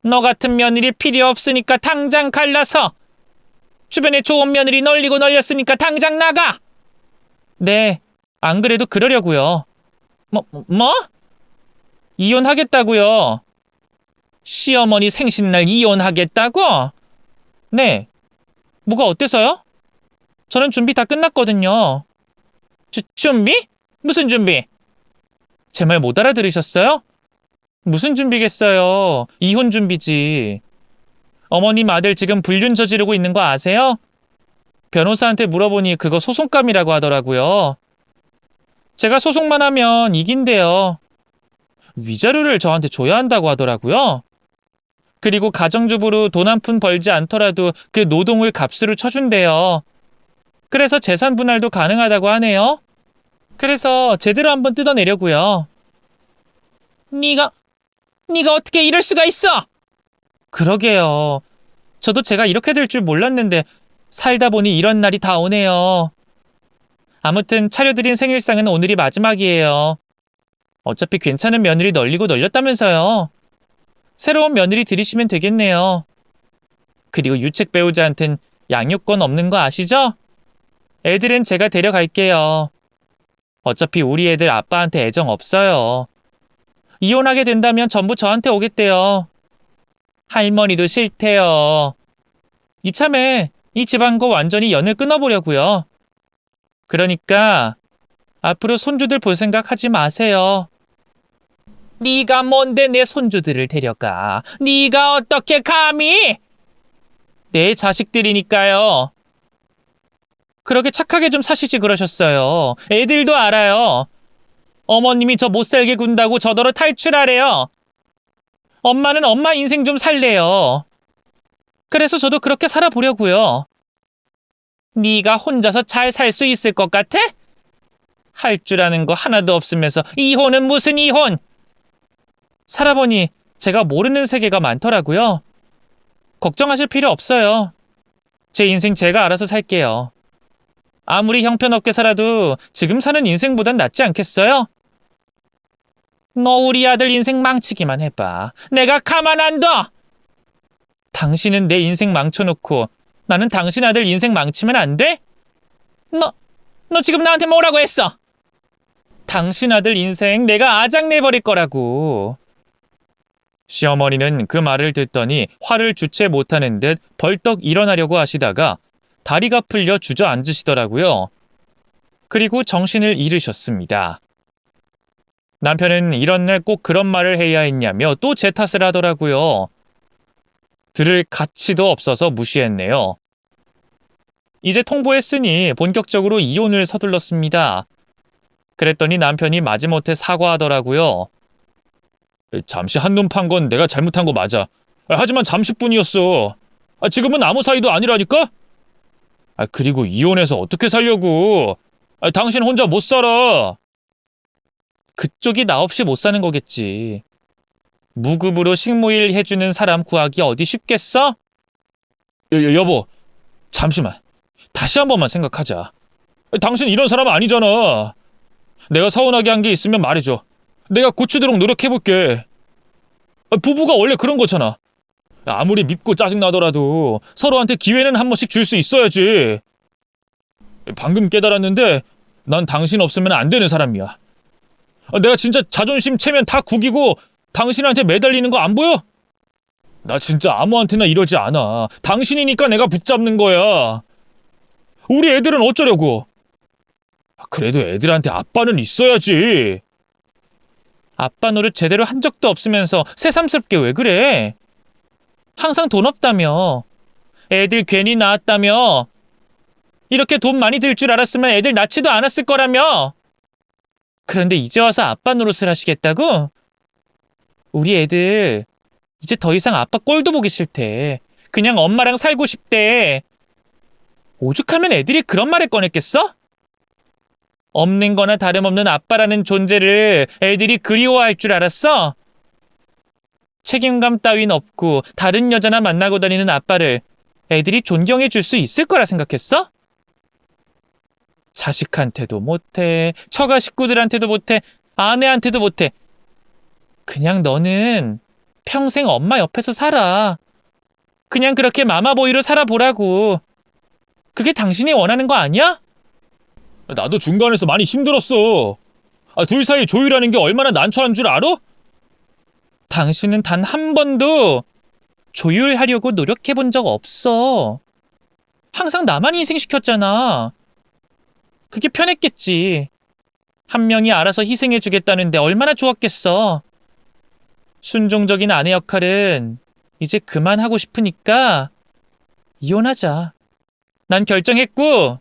너 같은 며느리 필요 없으니까 당장 갈라서. 주변에 좋은 며느리 널리고 널렸으니까 당장 나가. 네, 안 그래도 그러려고요. 뭐? 이혼하겠다고요. 시어머니 생신날 이혼하겠다고? 네. 뭐가 어때서요? 저는 준비 다 끝났거든요. 준비? 무슨 준비? 제 말 못 알아들으셨어요? 무슨 준비겠어요. 이혼 준비지. 어머님 아들 지금 불륜 저지르고 있는 거 아세요? 변호사한테 물어보니 그거 소송감이라고 하더라고요. 제가 소송만 하면 이긴대요. 위자료를 저한테 줘야 한다고 하더라고요. 그리고 가정주부로 돈 한 푼 벌지 않더라도 그 노동을 값으로 쳐준대요. 그래서 재산 분할도 가능하다고 하네요. 그래서 제대로 한번 뜯어내려고요. 네가 어떻게 이럴 수가 있어? 그러게요. 저도 제가 이렇게 될 줄 몰랐는데 살다 보니 이런 날이 다 오네요. 아무튼 차려드린 생일상은 오늘이 마지막이에요. 어차피 괜찮은 며느리 널리고 널렸다면서요. 새로운 며느리 들이시면 되겠네요. 그리고 유책 배우자한텐 양육권 없는 거 아시죠? 애들은 제가 데려갈게요. 어차피 우리 애들 아빠한테 애정 없어요. 이혼하게 된다면 전부 저한테 오겠대요. 할머니도 싫대요. 이참에 이 집안과 완전히 연을 끊어보려고요. 그러니까 앞으로 손주들 볼 생각 하지 마세요. 네가 뭔데 내 손주들을 데려가. 네가 어떻게 감히? 내 자식들이니까요. 그렇게 착하게 좀 사시지 그러셨어요. 애들도 알아요. 어머님이 저 못살게 군다고 저더러 탈출하래요. 엄마는 엄마 인생 좀 살래요. 그래서 저도 그렇게 살아보려고요. 네가 혼자서 잘 살 수 있을 것 같아? 할 줄 아는 거 하나도 없으면서 이혼은 무슨 이혼? 살아보니 제가 모르는 세계가 많더라고요. 걱정하실 필요 없어요. 제 인생 제가 알아서 살게요. 아무리 형편없게 살아도 지금 사는 인생보단 낫지 않겠어요? 너 우리 아들 인생 망치기만 해봐. 내가 가만 안 둬! 당신은 내 인생 망쳐놓고 나는 당신 아들 인생 망치면 안 돼? 너 지금 나한테 뭐라고 했어? 당신 아들 인생 내가 아작내버릴 거라고. 시어머니는 그 말을 듣더니 화를 주체 못하는 듯 벌떡 일어나려고 하시다가 다리가 풀려 주저앉으시더라고요. 그리고 정신을 잃으셨습니다. 남편은 이런 날 꼭 그런 말을 해야 했냐며 또 제 탓을 하더라고요. 들을 가치도 없어서 무시했네요. 이제 통보했으니 본격적으로 이혼을 서둘렀습니다. 그랬더니 남편이 마지못해 사과하더라고요. 잠시 한눈 판 건 내가 잘못한 거 맞아. 하지만 잠시뿐이었어. 지금은 아무 사이도 아니라니까? 그리고 이혼해서 어떻게 살려고? 당신 혼자 못 살아. 그쪽이 나 없이 못 사는 거겠지. 무급으로 식모일 해주는 사람 구하기 어디 쉽겠어? 여보, 잠시만. 다시 한 번만 생각하자. 당신 이런 사람 아니잖아. 내가 서운하게 한 게 있으면 말해줘. 내가 고치도록 노력해볼게. 부부가 원래 그런 거잖아. 아무리 밉고 짜증나더라도 서로한테 기회는 한 번씩 줄 수 있어야지. 방금 깨달았는데 난 당신 없으면 안 되는 사람이야. 내가 진짜 자존심 체면 다 구기고 당신한테 매달리는 거 안 보여? 나 진짜 아무한테나 이러지 않아. 당신이니까 내가 붙잡는 거야. 우리 애들은 어쩌려고? 그래도 애들한테 아빠는 있어야지. 아빠 노릇 제대로 한 적도 없으면서 새삼스럽게 왜 그래? 항상 돈 없다며. 애들 괜히 낳았다며. 이렇게 돈 많이 들 줄 알았으면 애들 낳지도 않았을 거라며. 그런데 이제 와서 아빠 노릇을 하시겠다고? 우리 애들 이제 더 이상 아빠 꼴도 보기 싫대. 그냥 엄마랑 살고 싶대. 오죽하면 애들이 그런 말을 꺼냈겠어? 없는 거나 다름없는 아빠라는 존재를 애들이 그리워할 줄 알았어? 책임감 따윈 없고 다른 여자나 만나고 다니는 아빠를 애들이 존경해 줄 수 있을 거라 생각했어? 자식한테도 못해, 처가 식구들한테도 못해, 아내한테도 못해. 그냥 너는 평생 엄마 옆에서 살아. 그냥 그렇게 마마보이로 살아보라고. 그게 당신이 원하는 거 아니야? 나도 중간에서 많이 힘들었어. 둘 사이 조율하는 게 얼마나 난처한 줄 알아? 당신은 단 한 번도 조율하려고 노력해본 적 없어. 항상 나만 희생시켰잖아. 그게 편했겠지. 한 명이 알아서 희생해주겠다는데 얼마나 좋았겠어. 순종적인 아내 역할은 이제 그만하고 싶으니까 이혼하자. 난 결정했고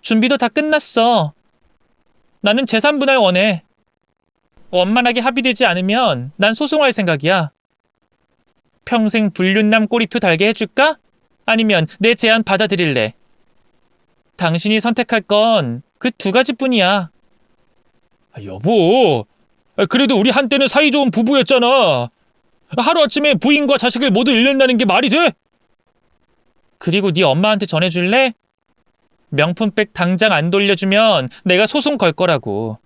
준비도 다 끝났어. 나는 재산 분할 원해. 원만하게 합의되지 않으면 난 소송할 생각이야. 평생 불륜남 꼬리표 달게 해줄까? 아니면 내 제안 받아들일래? 당신이 선택할 건 그 두 가지뿐이야. 여보, 그래도 우리 한때는 사이좋은 부부였잖아. 하루아침에 부인과 자식을 모두 잃는다는 게 말이 돼? 그리고 네 엄마한테 전해줄래? 명품백 당장 안 돌려주면 내가 소송 걸 거라고.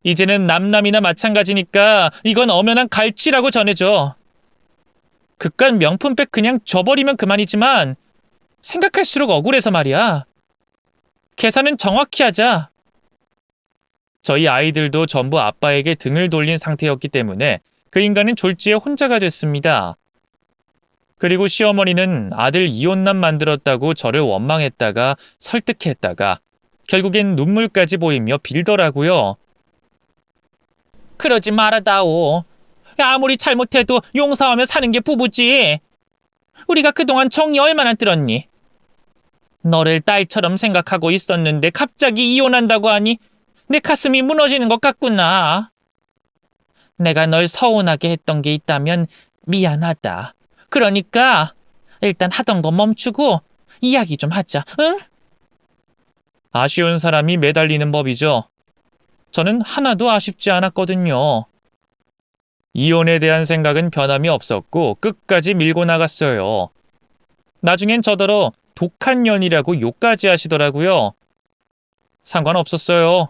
이제는 남남이나 마찬가지니까 이건 엄연한 갈취라고 전해줘. 그깟 명품백 그냥 줘버리면 그만이지만 생각할수록 억울해서 말이야. 계산은 정확히 하자. 저희 아이들도 전부 아빠에게 등을 돌린 상태였기 때문에 그 인간은 졸지에 혼자가 됐습니다. 그리고 시어머니는 아들 이혼남 만들었다고 저를 원망했다가 설득했다가 결국엔 눈물까지 보이며 빌더라고요. 그러지 말아다오. 아무리 잘못해도 용서하며 사는 게 부부지. 우리가 그동안 정이 얼마나 들었니? 너를 딸처럼 생각하고 있었는데 갑자기 이혼한다고 하니 내 가슴이 무너지는 것 같구나. 내가 널 서운하게 했던 게 있다면 미안하다. 그러니까 일단 하던 거 멈추고 이야기 좀 하자, 응? 아쉬운 사람이 매달리는 법이죠. 저는 하나도 아쉽지 않았거든요. 이혼에 대한 생각은 변함이 없었고 끝까지 밀고 나갔어요. 나중엔 저더러 독한 년이라고 욕까지 하시더라고요. 상관없었어요.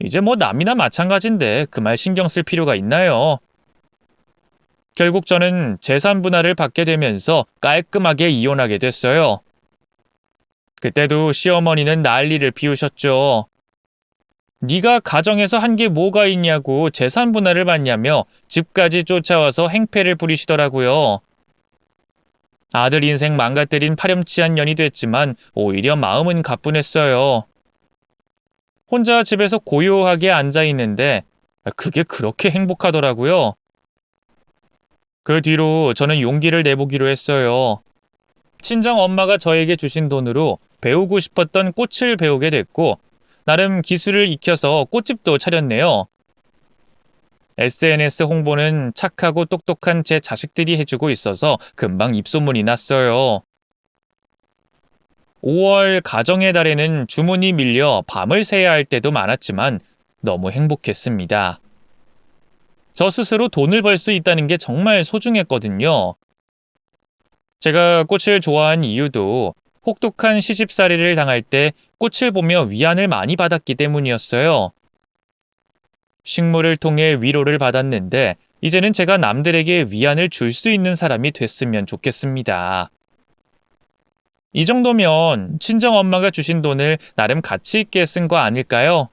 이제 뭐 남이나 마찬가지인데 그 말 신경 쓸 필요가 있나요? 결국 저는 재산 분할을 받게 되면서 깔끔하게 이혼하게 됐어요. 그때도 시어머니는 난리를 피우셨죠. 네가 가정에서 한 게 뭐가 있냐고 재산 분할을 받냐며 집까지 쫓아와서 행패를 부리시더라고요. 아들 인생 망가뜨린 파렴치한 년이 됐지만 오히려 마음은 가뿐했어요. 혼자 집에서 고요하게 앉아 있는데 그게 그렇게 행복하더라고요. 그 뒤로 저는 용기를 내보기로 했어요. 친정 엄마가 저에게 주신 돈으로 배우고 싶었던 꽃을 배우게 됐고 나름 기술을 익혀서 꽃집도 차렸네요. SNS 홍보는 착하고 똑똑한 제 자식들이 해주고 있어서 금방 입소문이 났어요. 5월 가정의 달에는 주문이 밀려 밤을 새야 할 때도 많았지만 너무 행복했습니다. 저 스스로 돈을 벌 수 있다는 게 정말 소중했거든요. 제가 꽃을 좋아한 이유도 혹독한 시집살이를 당할 때 꽃을 보며 위안을 많이 받았기 때문이었어요. 식물을 통해 위로를 받았는데 이제는 제가 남들에게 위안을 줄 수 있는 사람이 됐으면 좋겠습니다. 이 정도면 친정엄마가 주신 돈을 나름 가치 있게 쓴 거 아닐까요?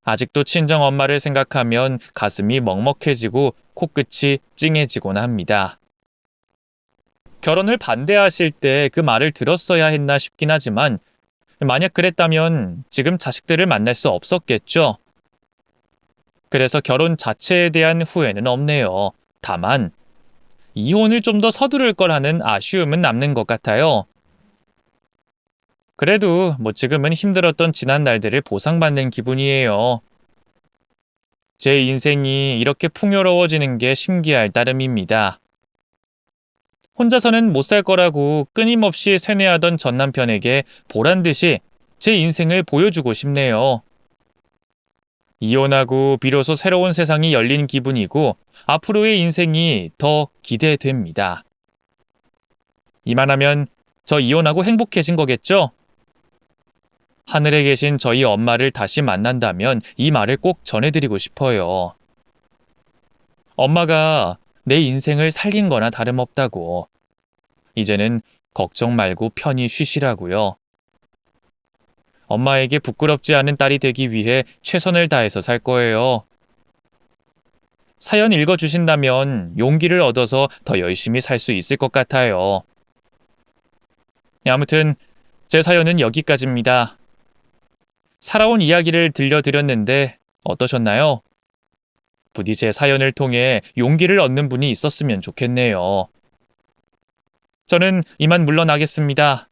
아직도 친정엄마를 생각하면 가슴이 먹먹해지고 코끝이 찡해지곤 합니다. 결혼을 반대하실 때 그 말을 들었어야 했나 싶긴 하지만 만약 그랬다면 지금 자식들을 만날 수 없었겠죠. 그래서 결혼 자체에 대한 후회는 없네요. 다만 이혼을 좀 더 서두를 거라는 아쉬움은 남는 것 같아요. 그래도 지금은 힘들었던 지난 날들을 보상받는 기분이에요. 제 인생이 이렇게 풍요로워지는 게 신기할 따름입니다. 혼자서는 못 살 거라고 끊임없이 세뇌하던 전 남편에게 보란듯이 제 인생을 보여주고 싶네요. 이혼하고 비로소 새로운 세상이 열린 기분이고 앞으로의 인생이 더 기대됩니다. 이만하면 저 이혼하고 행복해진 거겠죠? 하늘에 계신 저희 엄마를 다시 만난다면 이 말을 꼭 전해드리고 싶어요. 엄마가 내 인생을 살린 거나 다름없다고. 이제는 걱정 말고 편히 쉬시라고요. 엄마에게 부끄럽지 않은 딸이 되기 위해 최선을 다해서 살 거예요. 사연 읽어주신다면 용기를 얻어서 더 열심히 살 수 있을 것 같아요. 아무튼 제 사연은 여기까지입니다. 살아온 이야기를 들려드렸는데 어떠셨나요? 부디 제 사연을 통해 용기를 얻는 분이 있었으면 좋겠네요. 저는 이만 물러나겠습니다.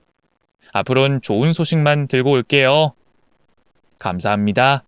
앞으론 좋은 소식만 들고 올게요. 감사합니다.